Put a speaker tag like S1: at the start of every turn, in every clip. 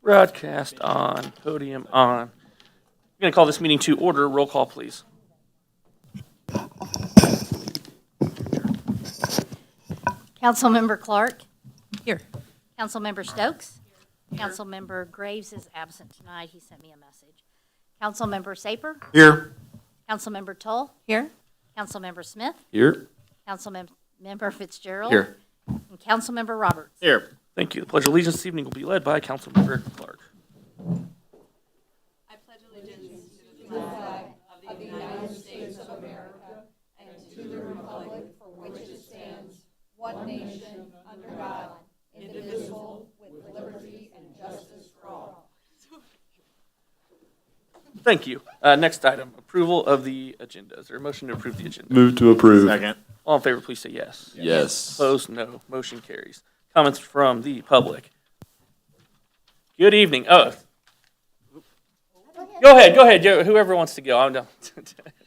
S1: Broadcast on, podium on. I'm going to call this meeting to order. Roll call, please.
S2: Councilmember Clark.
S3: Here.
S2: Councilmember Stokes. Councilmember Graves is absent tonight. He sent me a message. Councilmember Saper.
S4: Here.
S2: Councilmember Toll.
S3: Here.
S2: Councilmember Smith.
S4: Here.
S2: Councilmember Fitzgerald.
S4: Here.
S2: And Councilmember Roberts.
S1: Here. Thank you. The Pledge of Allegiance this evening will be led by Councilmember Clark. Thank you. Next item, approval of the agenda. Is there a motion to approve the agenda?
S4: Move to approve.
S5: Second.
S1: All in favor, please say yes.
S4: Yes.
S1: Opposed, no. Motion carries. Comments from the public. Good evening. Oh. Go ahead. Whoever wants to go. I'm done.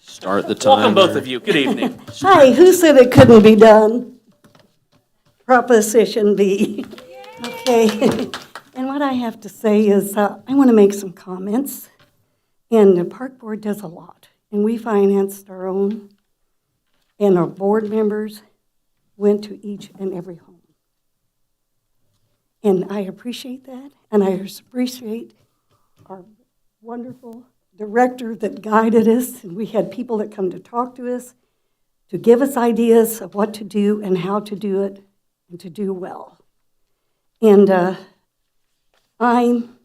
S4: Start the timer.
S1: Welcome, both of you. Good evening.
S6: Hi, who said it couldn't be done? Proposition B. Okay, and what I have to say is I want to make some comments. And the park board does a lot, and we financed our own, and our board members went to each and every home. And I appreciate that, and I appreciate our wonderful director that guided us, and we had people that come to talk to us, to give us ideas of what to do and how to do it, and to do well. And I'm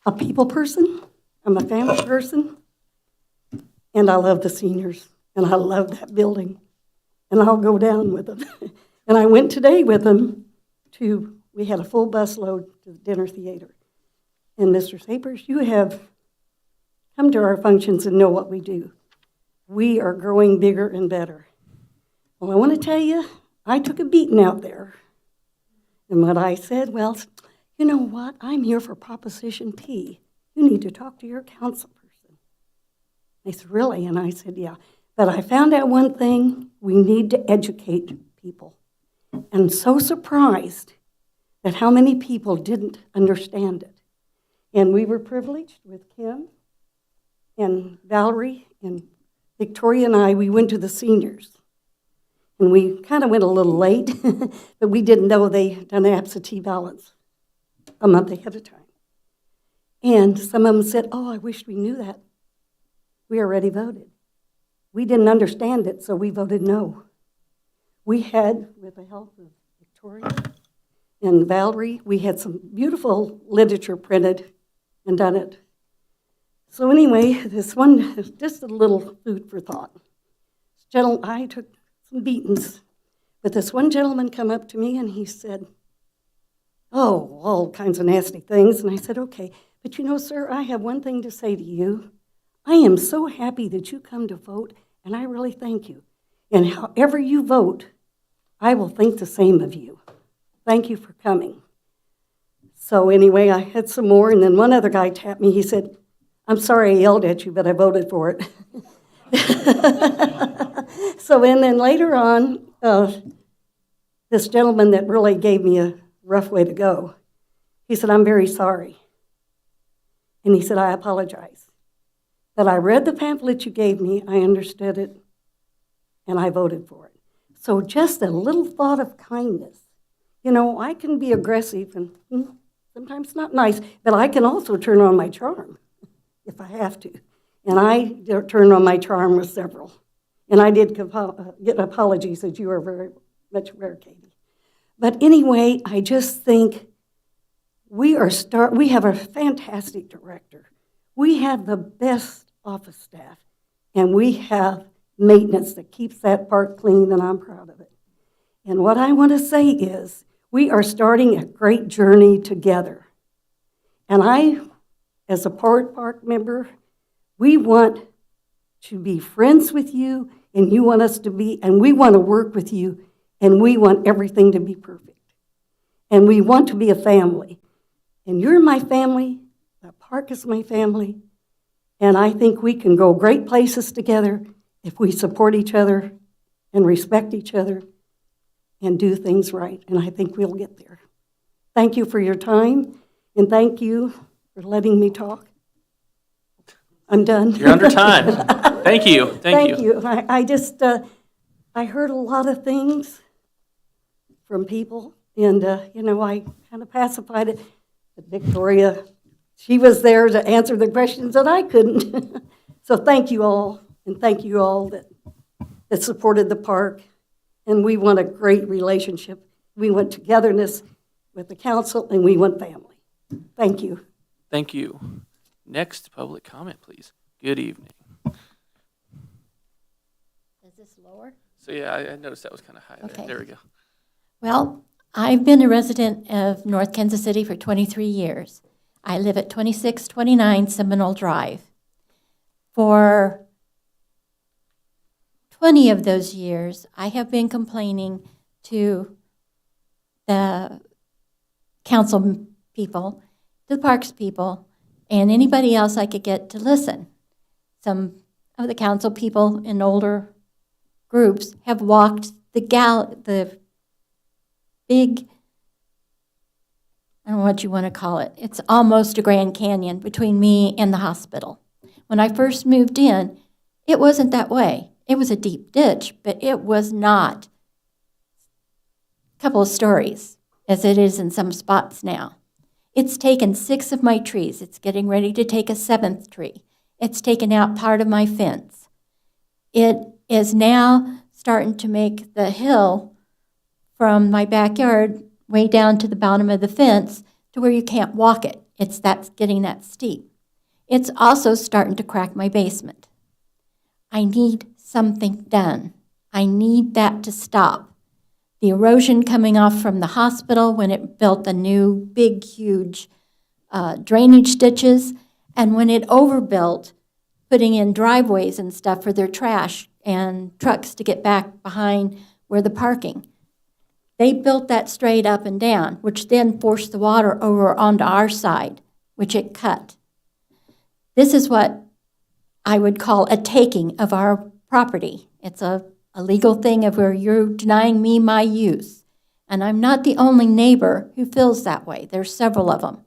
S6: a people person, I'm a family person, and I love the seniors, and I love that building, and I'll go down with them. And I went today with them we had a full bus load to the dinner theater. And Mr. Sapers, you have come to our functions and know what we do. We are growing bigger and better. Well, I want to tell you, I took a beating out there. And what I said, well, you know what? I'm here for Proposition P. You need to talk to your council person. They said, really? And I said, yeah. But I found out one thing, we need to educate people. And I'm so surprised at how many people didn't understand it. And we were privileged with Kim and Valerie and Victoria and I, we went to the seniors. And we kind of went a little late, but we didn't know they had done absentee ballots a month ahead of time. And some of them said, oh, I wish we knew that. We already voted. We didn't understand it, so we voted no. We had, with the help of Victoria and Valerie, we had some beautiful literature printed and done it. So anyway, this one, just a little food for thought. I took some beatings, but this one gentleman come up to me and he said, oh, all kinds of nasty things. And I said, okay, but you know, sir, I have one thing to say to you. I am so happy that you come to vote, and I really thank you. And however you vote, I will think the same of you. Thank you for coming. So anyway, I had some more, and then one other guy tapped me. He said, I'm sorry I yelled at you, but I voted for it. So, and then later on, this gentleman that really gave me a rough way to go, he said, I'm very sorry. And he said, I apologize. But I read the pamphlet you gave me, I understood it, and I voted for it. So just a little thought of kindness. You know, I can be aggressive and sometimes not nice, but I can also turn on my charm if I have to. And I turned on my charm with several. And I did get apologies that you were very much aware, Katie. But anyway, I just think we have a fantastic director. We have the best office staff, and we have maintenance that keeps that park clean, and I'm proud of it. And what I want to say is we are starting a great journey together. And I, as a park member, we want to be friends with you, and you want us to be, and we want to work with you, and we want everything to be perfect. And we want to be a family. And you're my family, the park is my family, and I think we can go great places together if we support each other and respect each other and do things right, and I think we'll get there. Thank you for your time, And thank you for letting me talk. I'm done.
S1: You're under time. Thank you.
S6: Thank you. I just, I heard a lot of things from people, and, I kind of pacified it. But Victoria, she was there to answer the questions that I couldn't. So thank you all, and thank you all that supported the park. And we want a great relationship. We want togetherness with the council, and we want family. Thank you.
S1: Thank you. Next public comment, please. Good evening.
S2: Is this lower?
S1: So yeah, I noticed that was kind of high there.
S3: Okay.
S1: There we go.
S3: Well, I've been a resident of North Kansas City for 23 years. I live at 2629 Seminole Drive. For 20 of those years, I have been complaining to the council people, to the parks people, and anybody else I could get to listen. Some of the council people in older groups have walked the big, I don't know what you want to call it. It's almost a Grand Canyon between me and the hospital. When I first moved in, it wasn't that way. It was a deep ditch, but it was not a couple of stories as it is in some spots now. It's taken 6 of my trees. It's getting ready to take a 7th tree. It's taken out part of my fence. It is now starting to make the hill from my backyard way down to the bottom of the fence to where you can't walk it. That's getting that steep. It's also starting to crack my basement. I need something done. I need that to stop. The erosion coming off from the hospital when it built the new big, huge drainage ditches, and when it overbuilt, putting in driveways and stuff for their trash and trucks to get back behind where the parking. They built that straight up and down, which then forced the water over onto our side, which it cut. This is what I would call a taking of our property. It's a legal thing of where you're denying me my use. And I'm not the only neighbor who feels that way. There's several of them.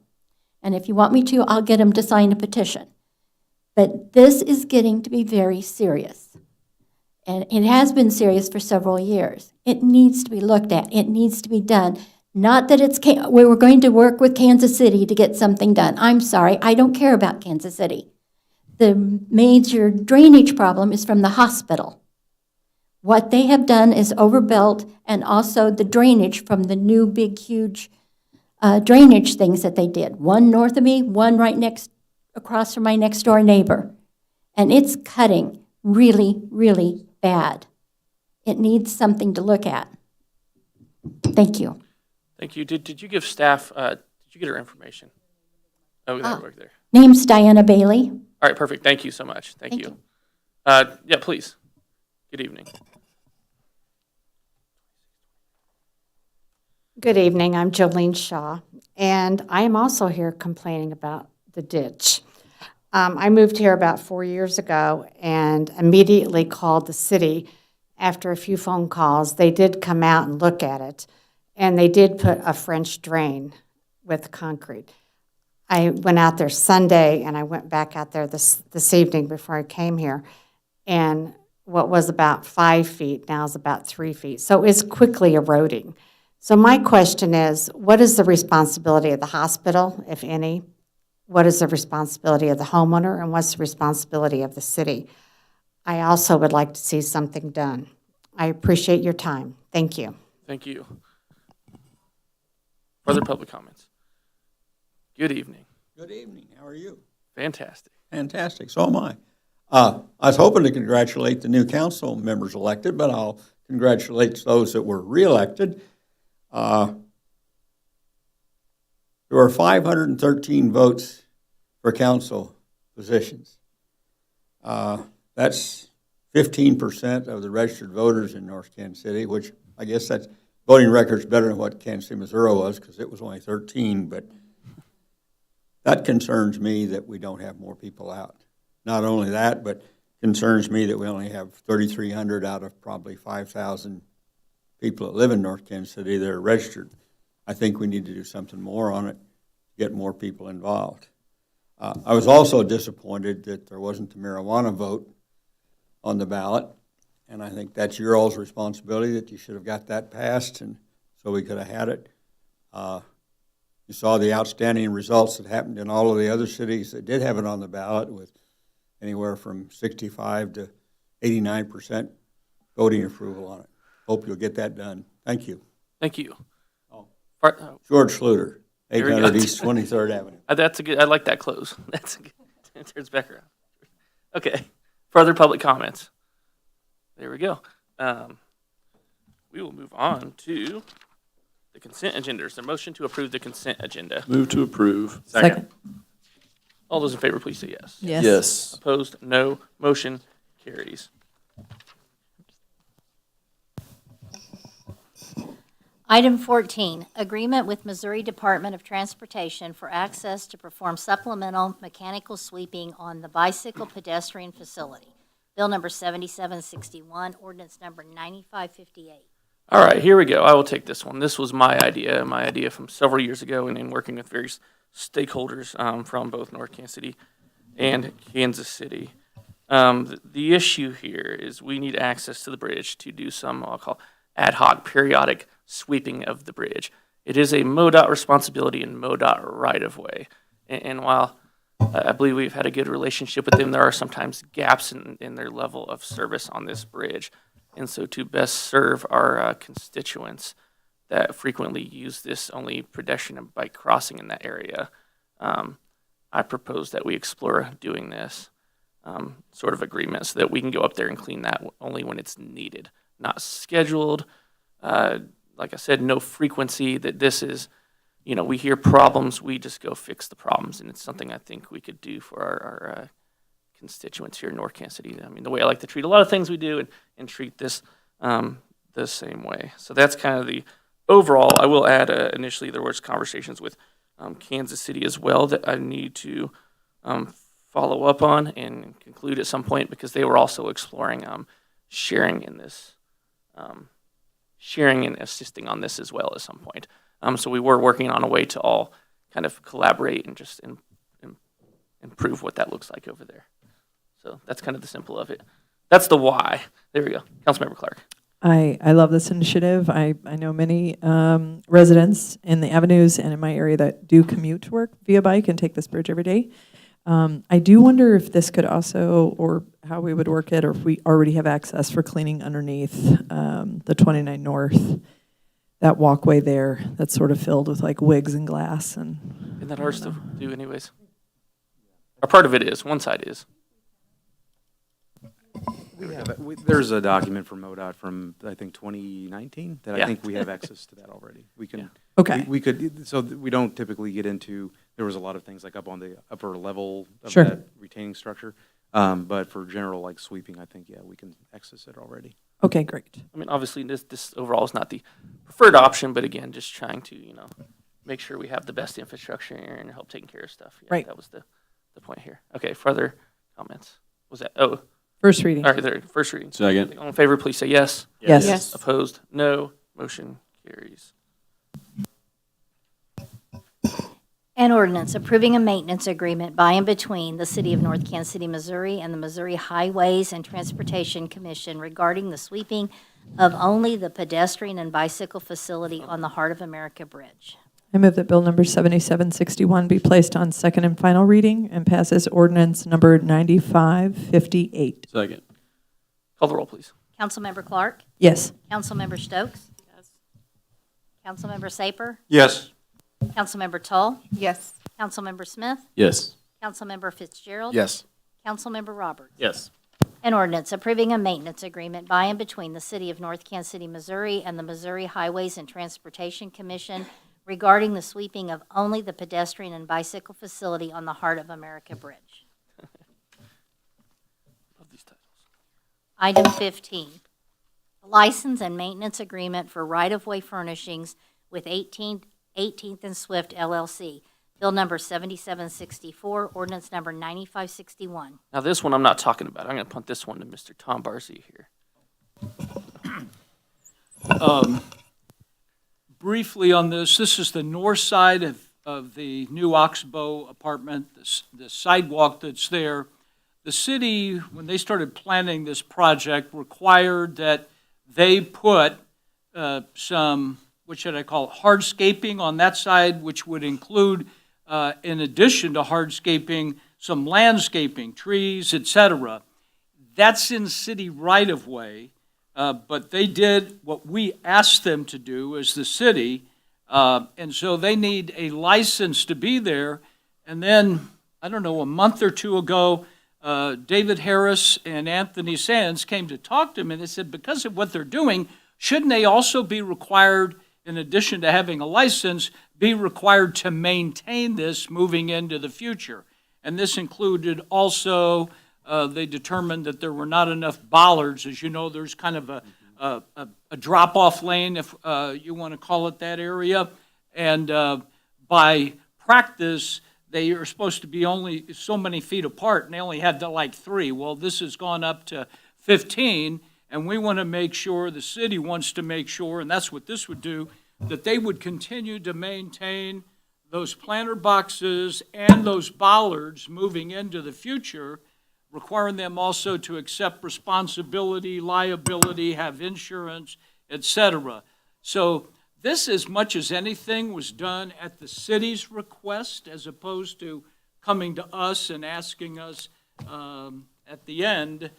S3: And if you want me to, I'll get them to sign a petition. But this is getting to be very serious. And it has been serious for several years. It needs to be looked at. It needs to be done. Not that we were going to work with Kansas City to get something done. I'm sorry, I don't care about Kansas City. The major drainage problem is from the hospital. What they have done is overbuilt, and also the drainage from the new big, huge drainage things that they did. One north of me, one across from my next door neighbor. And it's cutting really, really bad. It needs something to look at. Thank you.
S1: Thank you. Did you give staff, did you get her information? Oh, that worked there.
S3: Name's Diana Bailey.
S1: All right, perfect. Thank you so much. Thank
S3: Thank
S1: you. Yeah, please. Good evening.
S5: Good evening, I'm Jolene Shaw, and I am also here complaining about the ditch. I moved here about 4 years ago and immediately called the city. After a few phone calls, they did come out and look at it, and they did put a French drain with concrete. I went out there Sunday, and I went back out there this evening before I came here, and what was about 5 feet now is about 3 feet. So it's quickly eroding. So my question is, what is the responsibility of the hospital, if any? What is the responsibility of the homeowner, and what's the responsibility of the city? I also would like to see something done. I appreciate your time. Thank you.
S1: Thank you. Further public comments? Good evening.
S7: Good evening. How are you?
S1: Fantastic.
S7: Fantastic. So am I. I was hoping to congratulate the new council members elected, but I'll congratulate those that were reelected. There were 513 votes for council positions. That's 15% of the registered voters in North Kansas City, which I guess that voting record's better than what Kansas City, Missouri was, because it was only 13, but that concerns me that we don't have more people out. Not only that, but concerns me that we only have 3,300 out of probably 5,000 people that live in North Kansas City that are registered. I think we need to do something more on it. get more people involved. I was also disappointed that there wasn't the marijuana vote on the ballot, and I think that's your all's responsibility, that you should have got that passed, and so we could have had it. You saw the outstanding results that happened in all of the other cities that did have it on the ballot, with anywhere from 65 to 89% voting approval on it. Hope you'll get that done. Thank you.
S1: Thank you.
S7: Oh.
S1: Far-
S7: George Schluter,
S1: There we
S7: 800
S1: go.
S7: East 23rd Avenue.
S1: That's a good, I like that close. That's a good, turns back around. Okay, further public comments? There we go. We will move on to the consent agenda. Is there a motion to approve the consent agenda?
S4: Move to approve.
S8: Second.
S1: All those in favor, please say yes.
S8: Yes.
S4: Yes.
S1: Opposed, no. Motion carries.
S2: Item 14, agreement with Missouri Department of Transportation for access to perform supplemental mechanical sweeping on the bicycle pedestrian facility. Bill number 7761, ordinance number 9558.
S1: All right, here we go. I will take this one. This was my idea from several years ago, and in working with various stakeholders from both North Kansas City and Kansas City. The issue here is we need access to the bridge to do some, I'll call ad hoc, periodic sweeping of the bridge. It is a MoDOT responsibility and MoDOT right-of-way. And while I believe we've had a good relationship with them, there are sometimes gaps in their level of service on this bridge. And so to best serve our constituents that frequently use this only pedestrian and bike crossing in that area, I propose that we explore doing this sort of agreement so that we can go up there and clean that only when it's needed, not scheduled. Like I said, no frequency, that this is, we hear problems, we just go fix the problems. And it's something I think we could do for our constituents here in North Kansas City. I mean, the way I like to treat a lot of things we do and treat this the same way. So that's kind of the overall. I will add initially there was conversations with Kansas City as well that I need to follow up on and conclude at some point, because they were also exploring sharing in this, sharing and assisting on this as well at some point. So we were working on a way to all kind of collaborate and just improve what that looks like over there. So that's kind of the simple of it. That's the why. There we go. Councilmember Clark.
S8: I love this initiative. I know many residents in the avenues and in my area that do commute to work via bike and take this bridge every day. I do wonder if this could also, or how we would work it, or if we already have access for cleaning underneath the 29 North, that walkway there that's sort of filled with like wigs and glass.
S1: Isn't that ours to do anyways? Or part of it is. One side is.
S9: There's a document from MoDOT from, I think, 2019, that
S1: Yeah.
S9: I think we have access to that already. We can,
S8: Okay.
S9: we could, so we don't typically get into, there was a lot of things like up on the upper level of
S8: Sure.
S9: that retaining structure. But for general, like sweeping, I think, yeah, we can access it already.
S8: Okay, great.
S1: I mean, obviously, this overall is not the preferred option, but again, just trying to, make sure we have the best infrastructure and help taking care of stuff. Yeah,
S8: Right.
S1: That was the point here. Okay, further comments? Was that,
S8: First reading.
S1: all right, there, first reading.
S4: Second.
S1: All in favor, please say yes.
S8: Yes.
S5: Yes.
S1: Opposed? No. Motion carries.
S2: An ordinance approving a maintenance agreement by and between the City of North Kansas City, Missouri and the Missouri Highways and Transportation Commission regarding the sweeping of only the pedestrian and bicycle facility on the Heart of America Bridge.
S8: I move that bill number 7761 be placed on second and final reading and pass as ordinance number 9558.
S4: Second.
S1: Call the roll, please.
S2: Councilmember Clark?
S8: Yes.
S2: Councilmember Stokes? Yes. Councilmember Saper?
S7: Yes.
S2: Councilmember Tull?
S5: Yes.
S2: Councilmember Smith?
S4: Yes.
S2: Councilmember Fitzgerald?
S9: Yes.
S2: Councilmember Roberts?
S1: Yes.
S2: An ordinance approving a maintenance agreement by and between the City of North Kansas City, Missouri and the Missouri Highways and Transportation Commission regarding the sweeping of only the pedestrian and bicycle facility on the Heart of America Bridge.
S1: Love these titles.
S2: Item 15, license and maintenance agreement for right-of-way furnishings with 18th and Swift LLC. Bill number 7764, ordinance number 9561.
S1: Now, this one I'm not talking about. I'm going to punt this one to Mr. Tom Barzee here.
S10: Briefly on this is the north side of of the new Oxbow apartment, the sidewalk that's there, the city, when they started planning this project, required that they put some, what should I call it, hardscaping on that side, which would include, in addition to hardscaping, some landscaping, trees, et cetera. That's in city right-of-way, but they did what we asked them to do as the city, and so they need a license to be there. And then, I don't know, a month or two ago, David Harris and Anthony Sands came to talk to him, and they said, because of what they're doing, shouldn't they also be required, in addition to having a license, be required to maintain this moving into the future? And this included also, they determined that there were not enough bollards. As you know, there's kind of a drop-off lane, if you want to call it that area. And by practice, they are supposed to be only so many feet apart, and they only had like 3. Well, this has gone up to 15, and we want to make sure, the city wants to make sure, and that's what this would do, that they would continue to maintain those planter boxes and those bollards moving into the future, requiring them also to accept responsibility, liability, have insurance, et cetera. So this, as much as anything, was done at the city's request, as opposed to coming to us and asking us at the end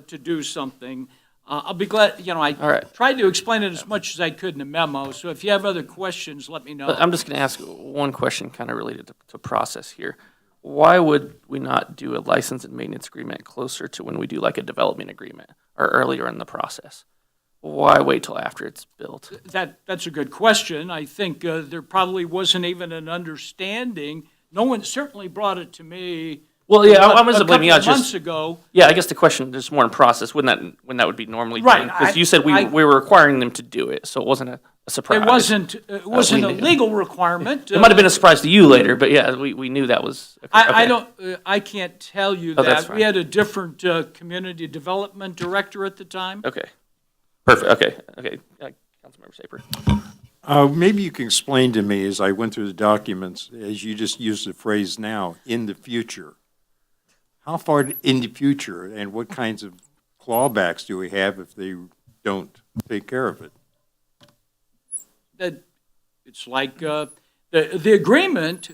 S10: to do something. I'll be glad, I
S1: All right.
S10: tried to explain it as much as I could in the memo, so if you have other questions, let me know.
S1: But I'm just going to ask one question kind of related to process here. Why would we not do a license and maintenance agreement closer to when we do like a development agreement or earlier in the process? Why wait till after it's built?
S10: That's a good question. I think there probably wasn't even an understanding. No one certainly brought it to me.
S1: Well, yeah, I wasn't blaming you. I
S10: A couple of
S1: was just
S10: months ago.
S1: Yeah, I guess the question is more in process. Wouldn't that would be normally
S10: Right,
S1: done? Because you said
S10: I-
S1: we were requiring them to do it, so it wasn't a surprise.
S10: It wasn't a
S1: we knew.
S10: legal requirement.
S1: It might have been a surprise to you later, but yeah, we knew that was.
S10: I
S1: okay.
S10: don't, I can't tell you
S1: Oh, that's
S10: that. We
S1: fine.
S10: had a different community development director at the time.
S1: Okay, perfect. Okay. Councilmember Saper.
S11: Maybe you can explain to me, as I went through the documents, as you just used the phrase now, in the future. How far in the future, and what kinds of clawbacks do we have if they don't take care of it?
S10: That it's like the agreement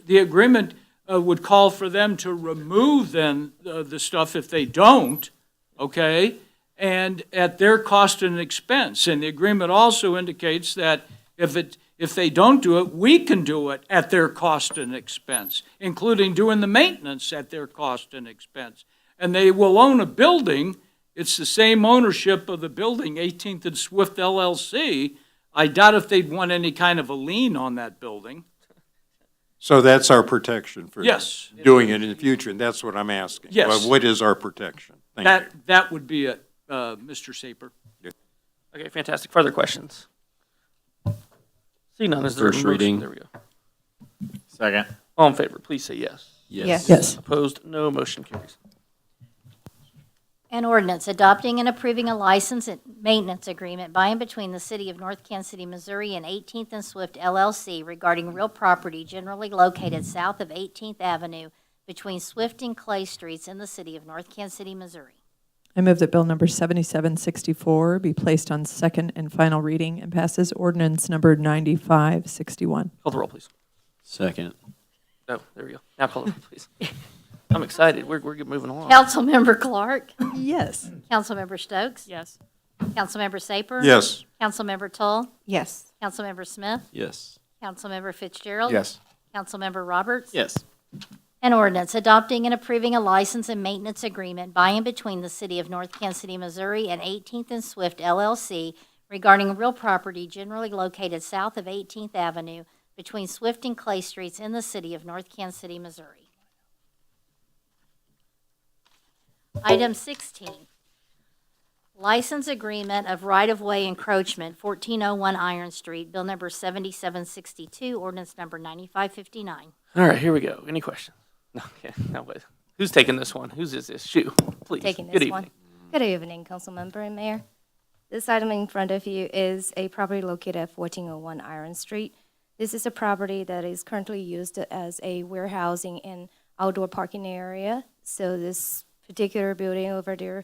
S10: would call for them to remove then the stuff if they don't, okay, and at their cost and expense. And the agreement also indicates that if they don't do it, we can do it at their cost and expense, including doing the maintenance at their cost and expense. And they will own a building. It's the same ownership of the building, 18th and Swift LLC. I doubt if they'd want any kind of a lien on that building.
S11: So that's our protection for
S10: Yes.
S11: doing it in the future, and that's what I'm asking.
S10: Yes.
S11: Well, what is our protection? Thank you.
S10: That would be it, Mr. Saper.
S1: Okay, fantastic. Further questions? See none. Is there a
S4: First
S1: motion?
S4: reading.
S1: There we go.
S4: Second.
S1: All in favor, please say yes.
S8: Yes.
S1: Opposed? No. Motion carries.
S2: An ordinance adopting and approving a license and maintenance agreement by and between the City of North Kansas City, Missouri and 18th and Swift LLC regarding real property generally located south of 18th Avenue between Swift and Clay Streets in the City of North Kansas City, Missouri.
S8: I move that Bill number 7764 be placed on second and final reading and passes ordinance number 9561.
S1: Call the roll, please.
S4: Second.
S1: Oh, there we go. Now call the roll, please. I'm excited. We're moving along.
S2: Councilmember Clark.
S8: Yes.
S2: Councilmember Stokes.
S3: Yes.
S2: Councilmember Saper.
S11: Yes.
S2: Councilmember Tull.
S3: Yes.
S2: Councilmember Smith.
S4: Yes.
S2: Councilmember Fitzgerald.
S9: Yes.
S2: Councilmember Roberts.
S4: Yes.
S2: An ordinance adopting and approving a license and maintenance agreement by and between the City of North Kansas City, Missouri and 18th and Swift LLC regarding real property generally located south of 18th Avenue between Swift and Clay Streets in the City of North Kansas City, Missouri. Item 16, license agreement of right-of-way encroachment, 1401 Iron Street, Bill number 7762, ordinance number 9559.
S1: All right, here we go. Any questions? No, okay. No, wait. Who's taking this one? Whose is this? Shoot, please.
S12: Taking
S1: Good
S12: this one.
S1: evening.
S12: Good evening, Councilmember and Mayor. This item in front of you is a property located at 1401 Iron Street. This is a property that is currently used as a warehousing and outdoor parking area. So this particular building over there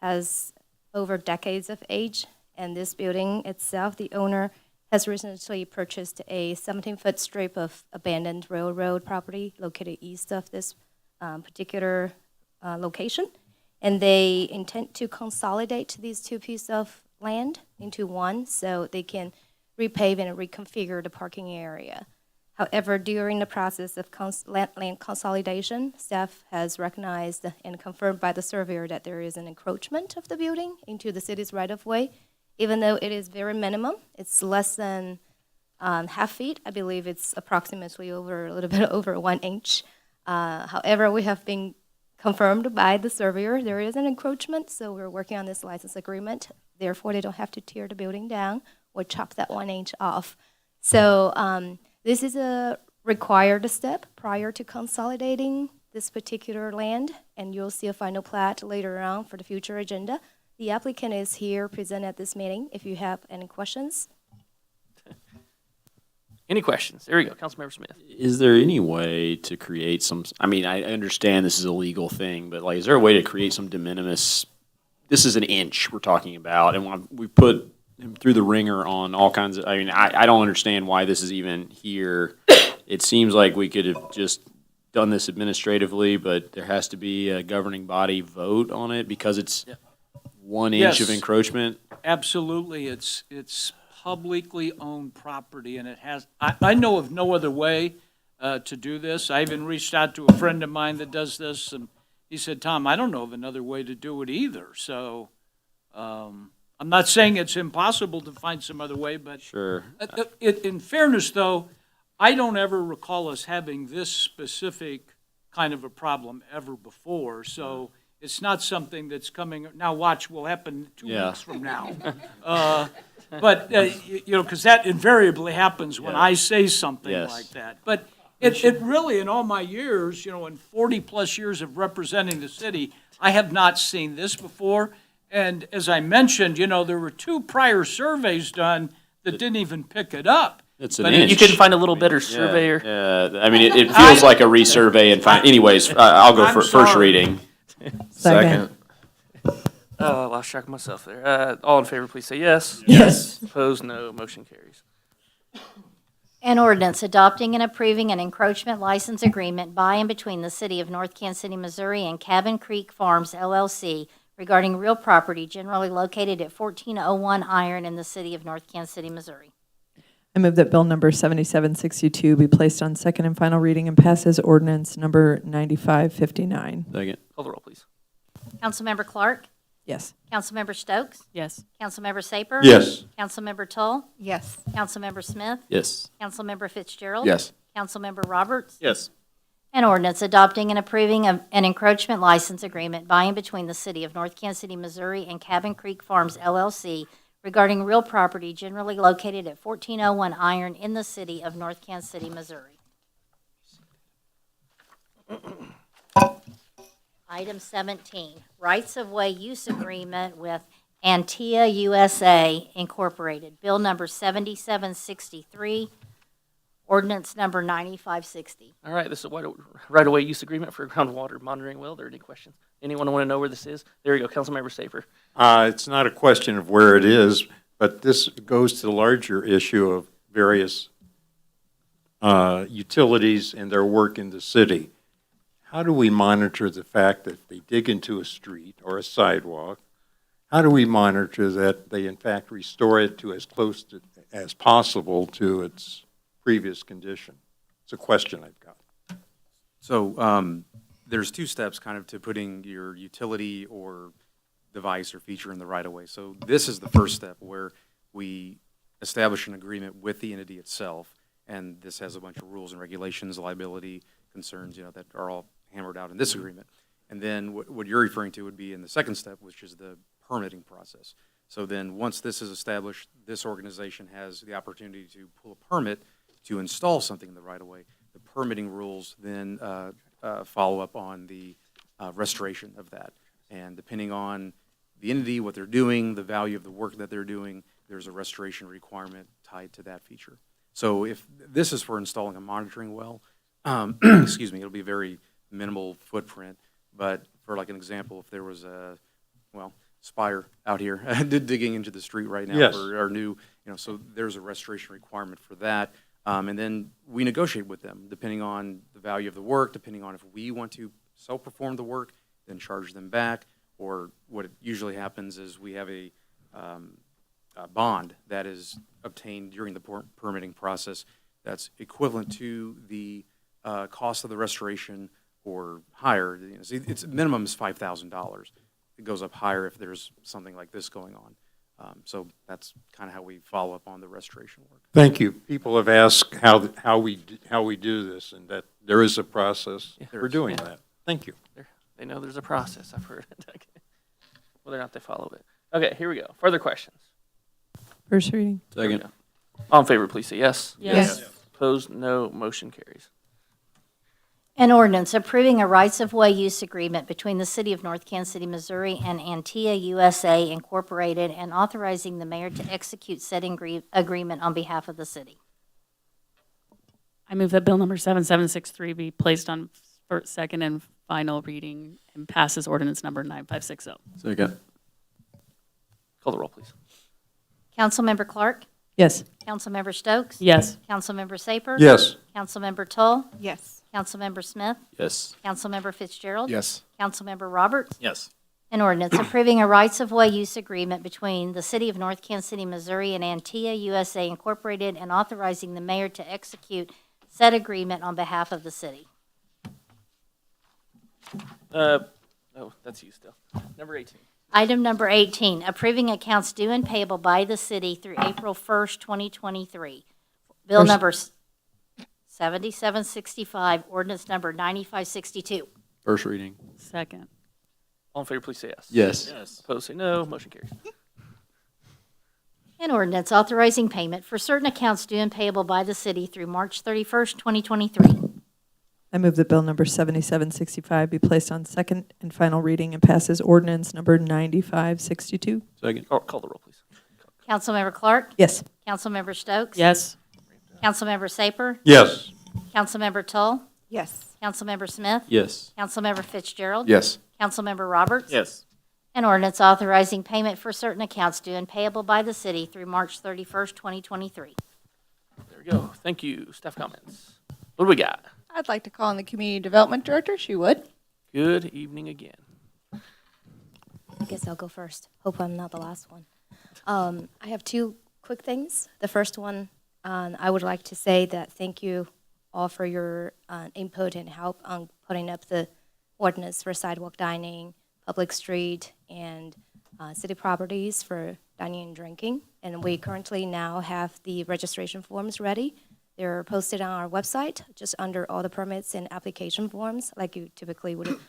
S12: has over decades of age. And this building itself, the owner has recently purchased a 17-foot strip of abandoned railroad property located east of this particular location. And they intend to consolidate these two pieces of land into one so they can repave and reconfigure the parking area. However, during the process of land consolidation, staff has recognized and confirmed by the surveyor that there is an encroachment of the building into the city's right-of-way. Even though it is very minimum, it's less than half feet. I believe it's approximately a little bit over 1 inch. However, we have been confirmed by the surveyor there is an encroachment, so we're working on this license agreement. Therefore, they don't have to tear the building down or chop that 1 inch off. So this is a required step prior to consolidating this particular land, and you'll see a final plat later on for the future agenda. The applicant is here present at this meeting if you have any questions.
S1: Any questions? There we go, Councilmember Smith.
S4: Is there any way to create some, I mean, I understand this is a legal thing, but like, is there a way to create some de minimis? This is an inch we're talking about, and we put him through the ringer on all kinds of, I mean, I don't understand why this is even here. It seems like we could have just done this administratively, but there has to be a governing body vote on it because it's 1 inch of
S10: Yes.
S4: encroachment.
S10: Absolutely, it's publicly owned property, and it has, I know of no other way to do this. I even reached out to a friend of mine that does this, and he said, Tom, I don't know of another way to do it either. So I'm not saying it's impossible to find some other way, but
S4: Sure.
S10: in fairness, though, I don't ever recall us having this specific kind of a problem ever before, so it's not something that's coming, now watch, will happen 2
S4: Yeah.
S10: weeks from now. But, you know, because that invariably happens when I say something
S4: Yes.
S10: like that. But it really, in all my years, you know, in 40-plus years of representing the city, I have not seen this before. And as I mentioned, you know, there were 2 prior surveys done that didn't even pick it up.
S4: It's an
S10: But
S4: inch.
S1: You couldn't find a little better
S4: Yeah,
S1: surveyor?
S4: Yeah, I mean, it feels like a resurvey and anyways, I'll go
S10: I'm
S4: for first
S10: sorry.
S4: reading.
S8: Second.
S1: Oh, I lost track of myself there. All in favor, please say yes.
S8: Yes.
S1: Opposed, no. Motion carries.
S2: An ordinance adopting and approving an encroachment license agreement by and between the City of North Kansas City, Missouri and Cabin Creek Farms LLC regarding real property generally located at 1401 Iron in the City of North Kansas City, Missouri.
S8: I move that bill number 7762 be placed on second and final reading and pass as ordinance number 9559.
S4: Second.
S1: Call the roll, please.
S2: Councilmember Clark?
S8: Yes.
S2: Councilmember Stokes?
S8: Yes.
S2: Councilmember Saper?
S11: Yes.
S2: Councilmember Tull?
S6: Yes.
S2: Councilmember Smith?
S4: Yes.
S2: Councilmember Fitzgerald?
S11: Yes.
S2: Councilmember Roberts?
S4: Yes.
S2: An ordinance adopting and approving an encroachment license agreement by and between the City of North Kansas City, Missouri and Cabin Creek Farms LLC regarding real property generally located at 1401 Iron in the City of North Kansas City, Missouri. Item 17, rights-of-way use agreement with Antia USA Incorporated. Bill number 7763, ordinance number 9560.
S1: All right, this is a right-of-way use agreement for a groundwater monitoring well. Are there any questions? Anyone want to know where this is? There you go, Councilmember Saper.
S11: It's not a question of where it is, but this goes to the larger issue of various utilities and their work in the city. How do we monitor the fact that if they dig into a street or a sidewalk, how do we monitor that they in fact restore it to as close to, as possible to its previous condition? It's a question I've got.
S9: So there's 2 steps kind of to putting your utility or device or feature in the right of way. So this is the first step where we establish an agreement with the entity itself, and this has a bunch of rules and regulations, liability concerns, you know, that are all hammered out in this agreement. And then what you're referring to would be in the second step, which is the permitting process. So then once this is established, this organization has the opportunity to pull a permit to install something in the right of way. The permitting rules then follow up on the restoration of that. And depending on the entity, what they're doing, the value of the work that they're doing, there's a restoration requirement tied to that feature. So if this is for installing a monitoring well, excuse me, it'll be very minimal footprint. But for like an example, if there was a, well, Spire out here digging into the street right now
S11: Yes.
S9: for our new, so there's a restoration requirement for that. And then we negotiate with them, depending on the value of the work, depending on if we want to self-perform the work, then charge them back. Or what usually happens is we have a bond that is obtained during the permitting process that's equivalent to the cost of the restoration or higher. So it's minimum is $5,000. It goes up higher if there's something like this going on. So that's kind of how we follow up on the restoration work.
S11: Thank you. People have asked how we do this, and that there is a process for doing that. Thank you.
S1: They know there's a process. I've heard it. Okay. Whether or not they follow it. Okay, here we go. Further questions?
S8: First reading.
S1: There we go. All in favor, please say yes.
S2: Yes.
S1: Opposed, no. Motion carries.
S2: An ordinance approving a rights-of-way use agreement between the City of North Kansas City, Missouri and Antia USA Incorporated and authorizing the mayor to execute said agreement on behalf of the city.
S13: I move that bill number 7763 be placed on second and final reading and passes ordinance number 9560.
S4: Second.
S1: Call the roll, please.
S2: Councilmember Clark?
S8: Yes.
S2: Councilmember Stokes?
S13: Yes.
S2: Councilmember Saper?
S11: Yes.
S2: Councilmember Tull?
S5: Yes.
S2: Councilmember Smith?
S4: Yes.
S2: Councilmember Fitzgerald?
S4: Yes.
S2: Councilmember Roberts?
S4: Yes.
S2: An ordinance approving a rights-of-way use agreement between the City of North Kansas City, Missouri and Antia USA Incorporated and authorizing the mayor to execute said agreement on behalf of the city.
S1: Oh, that's you still. Number 18.
S2: Item number 18, approving accounts due and payable by the city through April 1st, 2023. Bill
S8: First-
S2: number 7765, ordinance number 9562.
S4: First reading.
S13: Second.
S1: All in favor, please say yes.
S4: Yes.
S1: Opposed, say no. Motion carries.
S2: An ordinance authorizing payment for certain accounts due and payable by the city through March 31st, 2023.
S8: I move that bill number 7765 be placed on second and final reading and passes ordinance number 9562.
S4: Second.
S1: Call the roll, please.
S2: Councilmember Clark?
S8: Yes.
S2: Councilmember Stokes?
S13: Yes.
S2: Councilmember Saper?
S11: Yes.
S2: Councilmember Tull?
S5: Yes.
S2: Councilmember Smith?
S4: Yes.
S2: Councilmember Fitzgerald?
S4: Yes.
S2: Councilmember Roberts?
S4: Yes.
S2: An ordinance authorizing payment for certain accounts due and payable by the city through March 31st, 2023.
S1: There we go. Thank you. Staff comments. What do we got?
S14: I'd like to call on the Community Development Director, if she would.
S1: Good evening again.
S12: I guess I'll go first. Hope I'm not the last one. I have two quick things. The first one, I would like to say that thank you all for your input and help on putting up the ordinance for sidewalk dining, public street, and city properties for dining and drinking. And we currently now have the registration forms ready. They're posted on our website, just under all the permits and application forms, like you typically would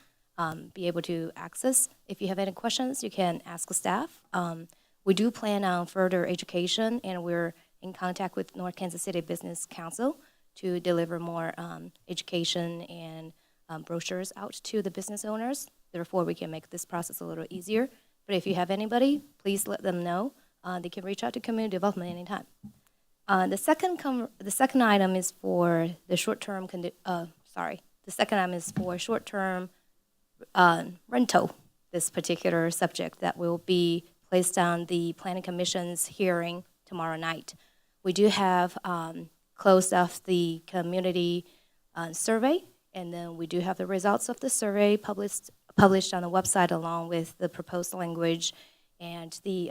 S12: be able to access. If you have any questions, you can ask the staff. We do plan on further education, and we're in contact with North Kansas City Business Council to deliver more education and brochures out to the business owners. Therefore, we can make this process a little easier. But if you have anybody, please let them know. They can reach out to community development anytime. The second item is for the short-term. The second item is for short-term rental. This particular subject that will be placed on the Planning Commission's hearing tomorrow night. We do have closed off the community survey, and then we do have the results of the survey published on the website along with the proposed language and the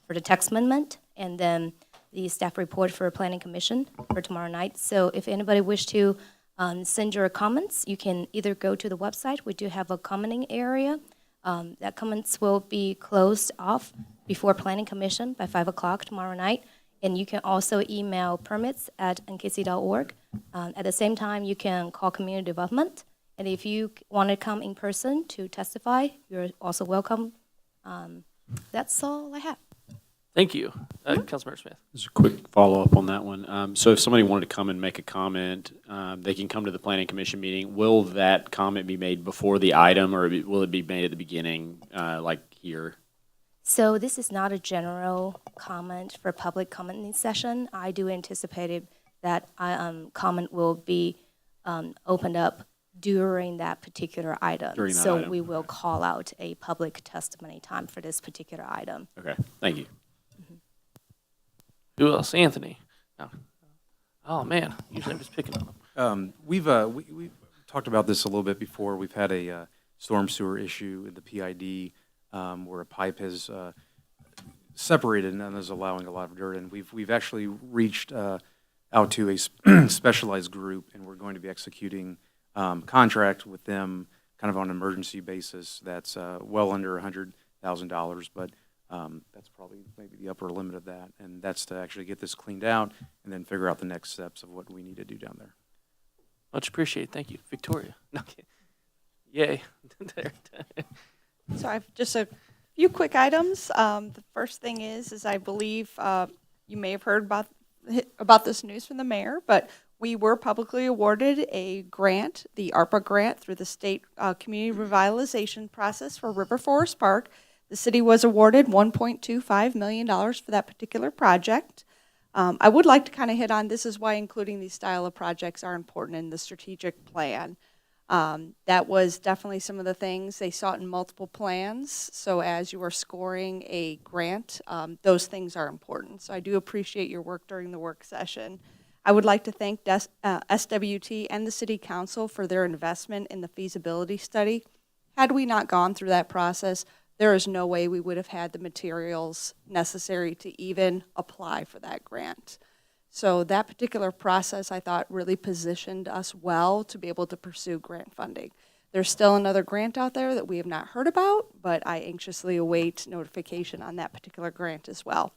S12: for the text amendment, and then the staff report for Planning Commission for tomorrow night. So if anybody wish to send your comments, you can either go to the website. We do have a commenting area. That comments will be closed off before Planning Commission by 5 o'clock tomorrow night. And you can also email permits@nkc.org. At the same time, you can call Community Development. And if you want to come in person to testify, you're also welcome. That's all I have.
S1: Thank you. Councilmember Smith.
S4: Just a quick follow-up on that one. So if somebody wanted to come and make a comment, they can come to the Planning Commission meeting. Will that comment be made before the item, or will it be made at the beginning, like here?
S12: So this is not a general comment for public commenting session. I do anticipate it that comment will be opened up during that particular item.
S4: During that
S12: So
S4: item.
S12: we will call out a public testimony time for this particular item.
S4: Okay, thank you.
S1: Who else? Anthony. No. Oh, man, usually I'm just picking on him.
S9: We've talked about this a little bit before. We've had a storm sewer issue in the PID where a pipe has separated and is allowing a lot of dirt. And we've actually reached out to a specialized group, and we're going to be executing contract with them kind of on an emergency basis. That's well under $100,000, but that's probably maybe the upper limit of that. And that's to actually get this cleaned out and then figure out the next steps of what we need to do down there.
S1: Much appreciated. Thank you. Victoria. No, okay. Yay.
S14: So I have just a few quick items. The first thing is I believe you may have heard about this news from the mayor, but we were publicly awarded a grant, the ARPA grant, through the state community revitalization process for River Forest Park. The city was awarded $1.25 million for that particular project. I would like to kind of hit on, this is why including these style of projects are important in the strategic plan. That was definitely some of the things. They saw it in multiple plans. So as you are scoring a grant, those things are important. So I do appreciate your work during the work session. I would like to thank SWT and the City Council for their investment in the feasibility study. Had we not gone through that process, there is no way we would have had the materials necessary to even apply for that grant. So that particular process, I thought, really positioned us well to be able to pursue grant funding. There's still another grant out there that we have not heard about, but I anxiously await notification on that particular grant as well.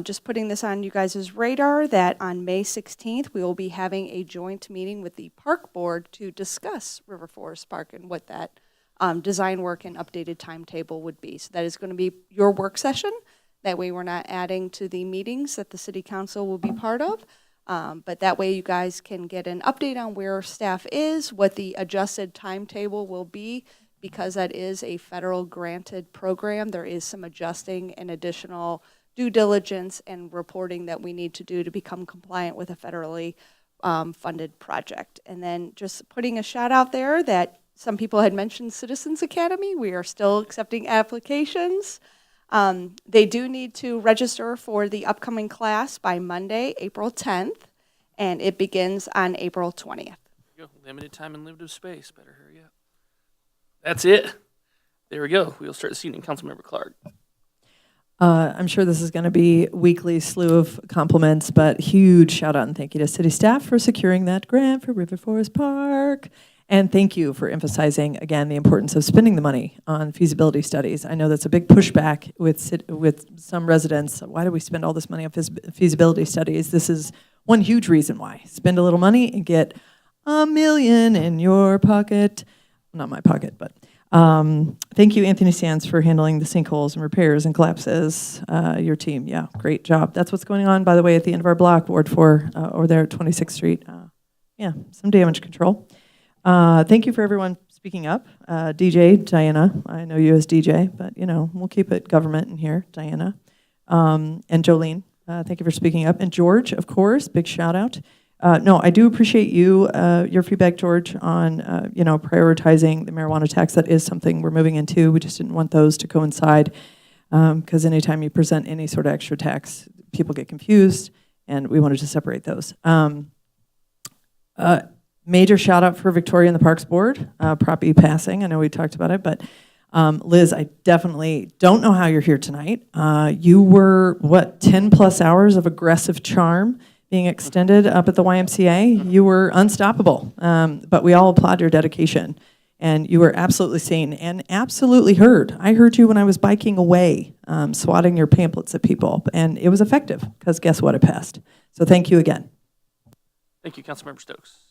S14: Just putting this on you guys' radar that on May 16th, we will be having a joint meeting with the Park Board to discuss River Forest Park and what that design work and updated timetable would be. So that is going to be your work session. That way we're not adding to the meetings that the City Council will be part of. But that way you guys can get an update on where staff is, what the adjusted timetable will be, because that is a federal granted program. There is some adjusting and additional due diligence and reporting that we need to do to become compliant with a federally funded project. And then just putting a shout out there that some people had mentioned Citizens Academy. We are still accepting applications. They do need to register for the upcoming class by Monday, April 10th, and it begins on April 20th.
S1: There you go. Limited time and limited space. Better hurry up. That's it. There we go. We'll start this evening. Councilmember Clark.
S8: I'm sure this is going to be weekly slew of compliments, but huge shout out and thank you to city staff for securing that grant for River Forest Park. And thank you for emphasizing, again, the importance of spending the money on feasibility studies. I know that's a big pushback with some residents. Why do we spend all this money on feasibility studies? This is one huge reason why. Spend a little money and get $1 million in your pocket. Not my pocket, but thank you, Anthony Sands, for handling the sinkholes and repairs and collapses. Your team, yeah, great job. That's what's going on, by the way, at the end of our block, Ward 4, over there at 26th Street. Yeah, some damage control. Thank you for everyone speaking up. DJ, Diana, I know you as DJ, but you know, we'll keep it government in here, Diana. And Jolene, thank you for speaking up. And George, of course, big shout out. No, I do appreciate your feedback, George, on, prioritizing the marijuana tax. That is something we're moving into. We just didn't want those to coincide, because anytime you present any sort of extra tax, people get confused, and we wanted to separate those. Major shout out for Victoria and the Parks Board, Prop E passing. I know we talked about it, but Liz, I definitely don't know how you're here tonight. You were, 10 plus hours of aggressive charm being extended up at the YMCA. You were unstoppable, but we all applaud your dedication. And you were absolutely seen and absolutely heard. I heard you when I was biking away, swatting your pamphlets at people, and it was effective, because guess what, it passed. So thank you again.
S1: Thank you, Councilmember Stokes.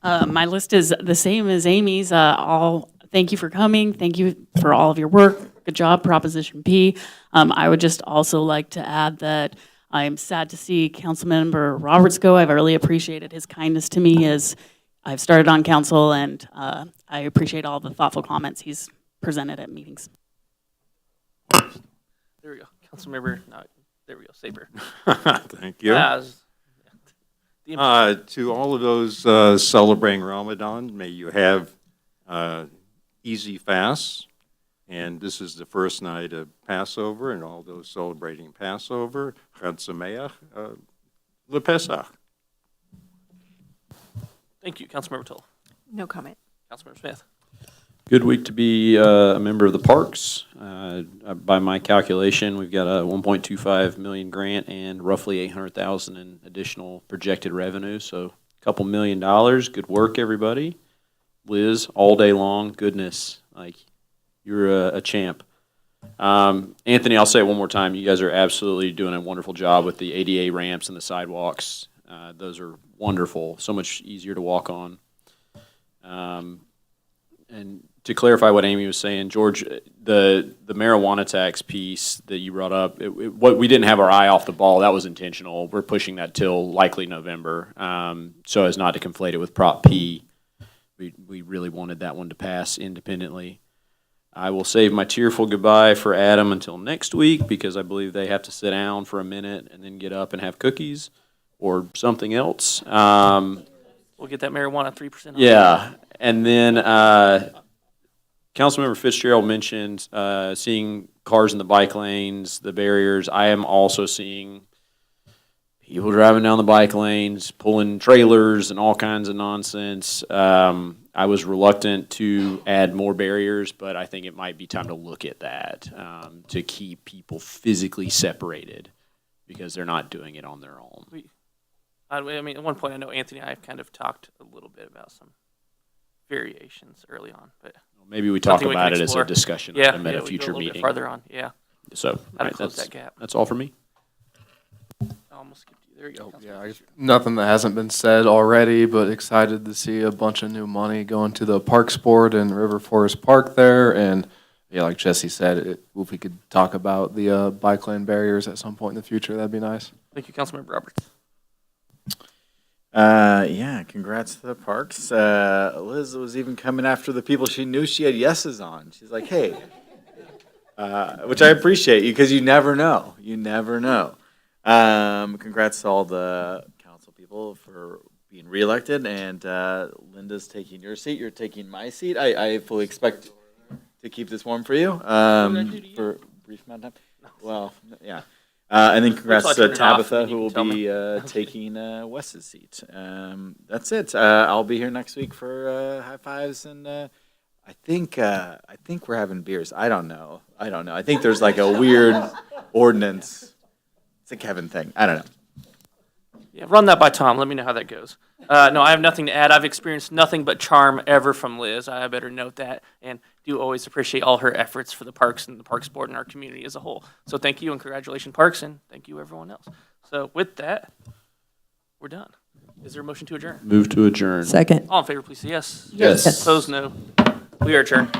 S13: My list is the same as Amy's. Thank you for coming. Thank you for all of your work. Good job, Proposition P. I would just also like to add that I'm sad to see Councilmember Roberts go. I've really appreciated his kindness to me as I've started on council, and I appreciate all the thoughtful comments he's presented at meetings.
S1: There we go. Councilmember, no, there we go, Saber.
S11: Thank you. To all of those celebrating Ramadan, may you have easy fasts. And this is the first night of Passover, and all those celebrating Passover, Chag Sameach, LePesach.
S1: Thank you, Councilmember Toll.
S14: No comment.
S1: Councilmember Smith.
S4: Good week to be a member of the parks. By my calculation, we've got a 1.25 million grant and roughly 800,000 in additional projected revenue. So a couple $1 million. Good work, everybody. Liz, all day long. Goodness, like you're a champ. Anthony, I'll say it one more time. You guys are absolutely doing a wonderful job with the ADA ramps and the sidewalks. Those are wonderful. So much easier to walk on. And to clarify what Amy was saying, George, the marijuana tax piece that you brought up, what we didn't have our eye off the ball. That was intentional. We're pushing that till likely November, so as not to conflate it with Prop P. We really wanted that one to pass independently. I will save my tearful goodbye for Adam until next week because I believe they have to sit down for a minute and then get up and have cookies or something else.
S1: We'll get that marijuana 3%.
S4: Yeah, and then Councilmember Fitzgerald mentioned seeing cars in the bike lanes, the barriers. I am also seeing people driving down the bike lanes, pulling trailers and all kinds of nonsense. I was reluctant to add more barriers, but I think it might be time to look at that to keep people physically separated because they're not doing it on their own.
S1: I mean, at one point, I know Anthony and I have kind of talked a little bit about some variations early on, but
S4: maybe we talk
S1: something
S4: about
S1: can
S4: it
S1: explore.
S4: as a discussion
S1: Yeah,
S4: item at a
S1: we go
S4: future
S1: little bit
S4: meeting.
S1: farther on, yeah.
S4: So,
S1: How to
S4: all right,
S1: close that gap.
S4: that's all for me.
S1: I almost skipped you. There you go.
S15: Yeah, nothing that hasn't been said already, but excited to see a bunch of new money going to the Parks Board and River Forest Park there. And yeah, like Jesse said, if we could talk about the bike lane barriers at some point in the future, that'd be nice.
S1: Thank you, Councilmember Roberts.
S16: Yeah, congrats to the parks. Liz was even coming after the people she knew she had yeses on. She's like, hey, which I appreciate you because you never know. You never know. Congrats to all the council people for being reelected, and Linda's taking your seat. You're taking my seat. I fully expect to keep this warm for you for a brief amount of time. Well, yeah. And then congrats to Tabitha, who will be taking Wes's seat. That's it. I'll be here next week for high fives, and I think we're having beers. I don't know. I think there's like a weird ordinance. It's a Kevin thing. I don't know.
S1: Yeah, run that by Tom. Let me know how that goes. No, I have nothing to add. I've experienced nothing but charm ever from Liz. I better note that, and do always appreciate all her efforts for the parks and the Parks Board and our community as a whole. So thank you and congratulations, Parks, and thank you everyone else. So with that, we're done. Is there a motion to adjourn?
S4: Move to adjourn.
S8: Second.
S1: All in favor, please say yes.
S4: Yes.
S1: Opposed, no. We are adjourned.